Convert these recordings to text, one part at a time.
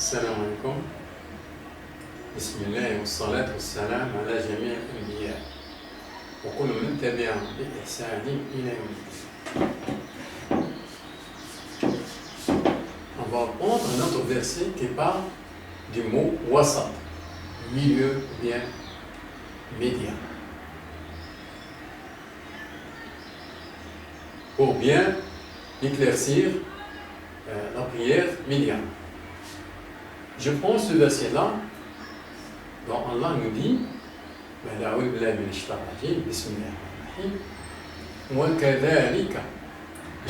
السلام عليكم. بسم الله والصلاة والسلام على جميع الأنبياء وكل من تبعهم بإحسان إلى يوم الدين. On va prendre un autre verset qui parle du mot wasat, milieu ou bien médian. Pour bien éclaircir la prière médiane. Je prends ce verset-là, dont Allah nous dit وَكَذَلِكَ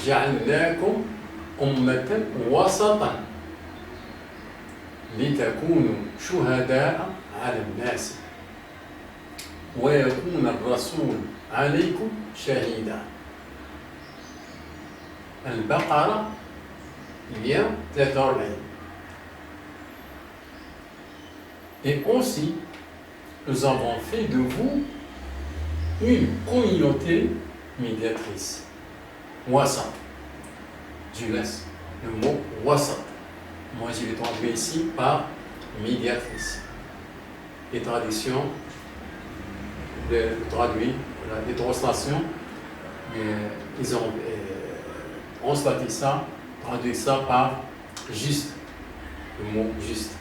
جَعَلْنَاكُمْ أُمَّةً وَسَطًا لِتَكُونُوا شُهَدَاءَ عَلَى النَّاسِ وَيَكُونَ الرَّسُولُ عَلَيْكُمْ شَهِيدًا. Al-Baqarah, lien 43. Et aussi, nous avons fait de vous une communauté médiatrice. Wasat. Je laisse le mot wasat. Moi, je l'ai traduit ici par médiatrice. Les traductions, les translations, ils ont traduit ça par juste. Le mot juste.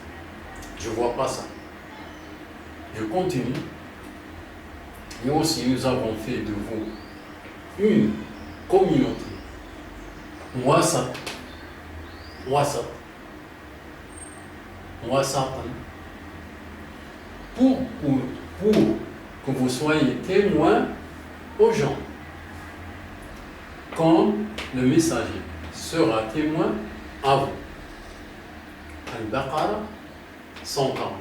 Je ne vois pas ça. Je continue. Et aussi, nous avons fait de vous une communauté. Wasat. Pour que vous soyez témoins aux gens. Comme le messager sera témoin à vous. Al-Baqarah 140.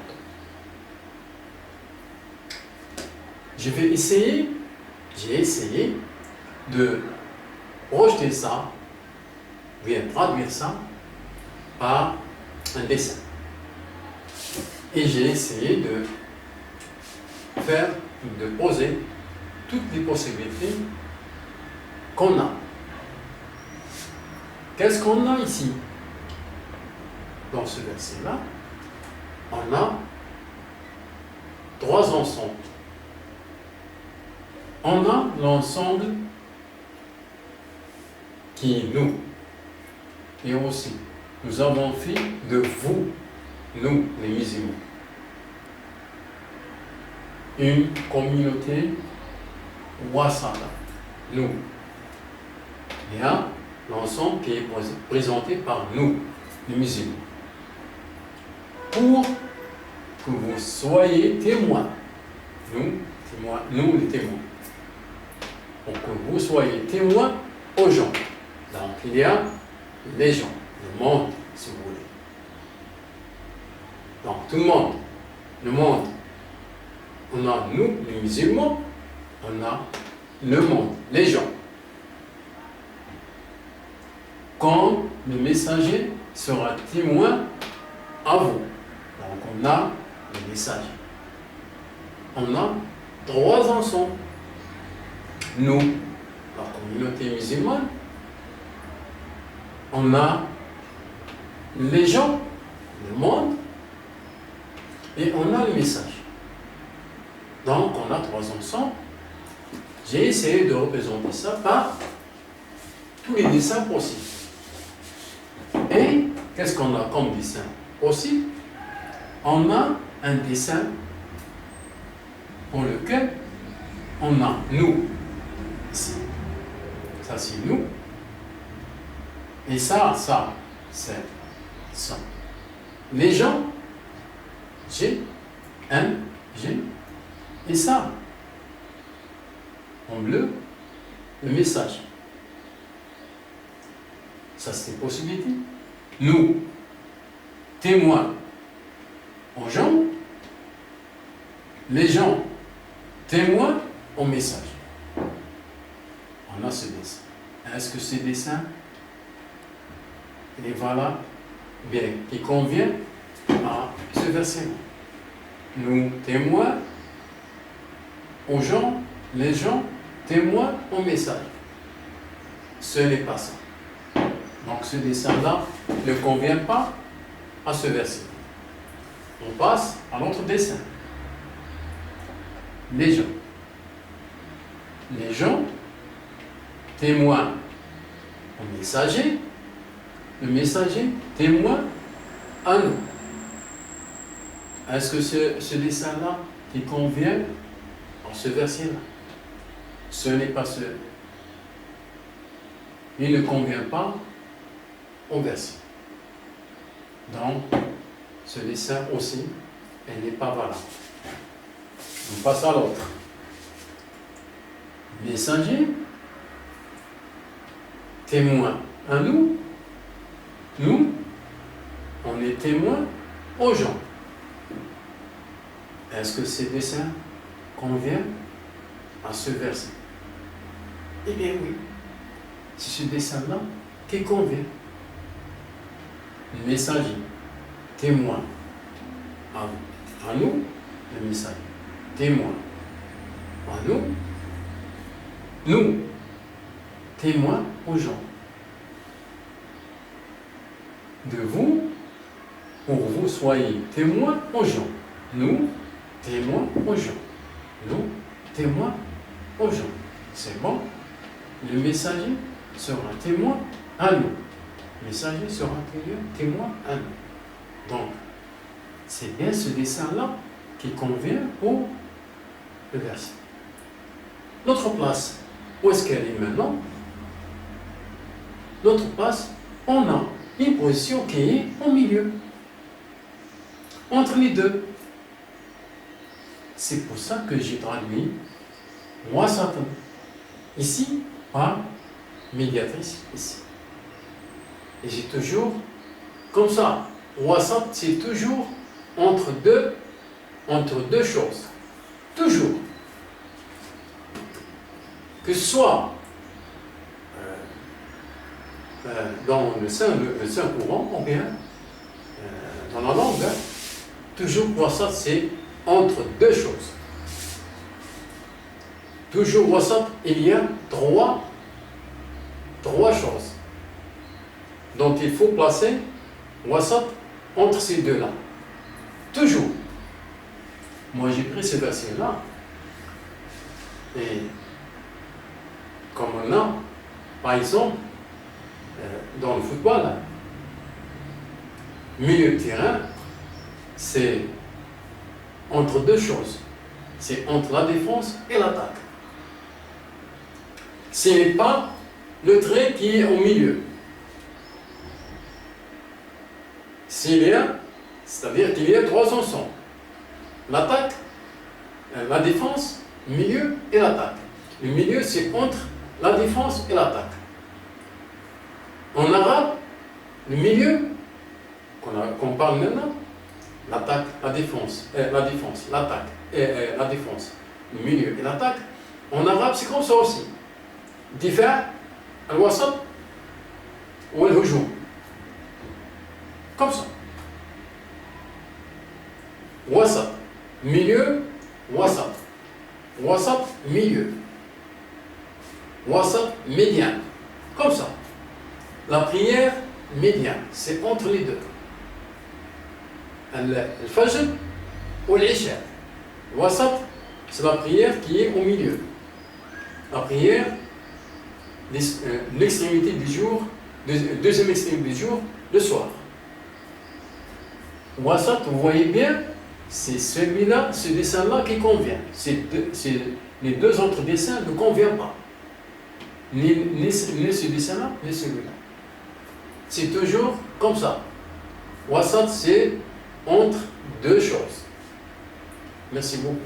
J'ai essayé de projeter ça, bien traduire ça par un dessin. Et j'ai essayé de poser toutes les possibilités qu'on a. Qu'est-ce qu'on a ici? Dans ce verset-là, on a trois ensembles. On a l'ensemble qui est nous. Et aussi, nous avons fait de vous, nous, les musulmans, une communauté wasala, nous. Il y a l'ensemble qui est présenté par nous, les musulmans. Pour que vous soyez témoins, nous les témoins, pour que vous soyez témoins aux gens. Donc il y a les gens, le monde, si vous voulez. Donc tout le monde, on a nous, les musulmans, on a le monde, les gens. Quand le messager sera témoin à vous. Donc on a le message. On a trois ensembles. Nous, la communauté musulmane, on a les gens, le monde, et on a le message. Donc on a trois ensembles. J'ai essayé de représenter ça par tous les dessins possibles. Et qu'est-ce qu'on a comme dessin aussi? On a un dessin pour lequel on a nous ici. Ça c'est nous. Et ça, c'est ça. Les gens, G, M, G. Et ça, en bleu, le message. Ça c'est possibilité. Nous, témoins aux gens, les gens, témoins au message. On a ce dessin. Est-ce que ce dessin est valable, bien, qui convient à ce verset? Nous, témoins aux gens, les gens, témoins au message. Ce n'est pas ça. Donc ce dessin-là ne convient pas à ce verset. On passe à l'autre dessin. Les gens. Les gens, témoin au messager, le messager témoin à nous. Est-ce que ce dessin-là qui convient à ce verset-là? Ce n'est pas ce. Il ne convient pas au verset. Donc, ce dessin aussi, elle n'est pas valable. On passe à l'autre. Messager, témoin à nous. Nous, on est témoin aux gens. Est-ce que ces dessins conviennent à ce verset? Eh bien oui, c'est ce dessin-là qui convient. Le messager, témoin à nous, le messager, témoin à nous, nous, témoins aux gens. De vous, pour vous soyez témoins aux gens. Nous, témoins aux gens. Nous, témoins aux gens. C'est bon? Le messager sera témoin à nous. Le messager sera témoin à nous. Donc, c'est bien ce dessin-là qui convient au verset. Notre place, où est-ce qu'elle est maintenant? Notre place, on a une position qui est au milieu, entre les deux. C'est pour ça que j'ai traduit Wasat ici par médiatrice ici. Et j'ai toujours comme ça. Wasat, c'est toujours entre deux choses. Toujours. Que ce soit dans le saint courant ou bien dans la langue, toujours wasat, c'est entre deux choses. Toujours wasat, il y a trois choses dont il faut placer wasat entre ces deux-là. Toujours. Moi, j'ai pris ce verset-là et comme on a, par exemple, dans le football, milieu de terrain, c'est entre deux choses. C'est entre la défense et l'attaque. Ce n'est pas le trait qui est au milieu. C'est-à-dire qu'il y a trois ensembles. L'attaque, la défense, le milieu et l'attaque. Le milieu, c'est entre la défense et l'attaque. En arabe, le milieu, qu'on parle maintenant, l'attaque, la défense, l'attaque, la défense, le milieu et l'attaque, en arabe, c'est comme ça aussi. Difa, al-wasat, ou al-hujum. Comme ça. Wasat, milieu, wasat. Wasat, milieu. Wasat, médian. Comme ça. La prière médiane, c'est entre les deux. Le fajr ou l'isha. Le wasat, c'est la prière qui est au milieu. La prière, l'extrémité du jour, deuxième extrémité du jour, le soir. Wasat, vous voyez bien, c'est celui-là, ce dessin-là qui convient. Les deux autres dessins ne conviennent pas. Ni ce dessin-là, ni celui-là. C'est toujours comme ça. Wasat, c'est entre deux choses. Merci beaucoup.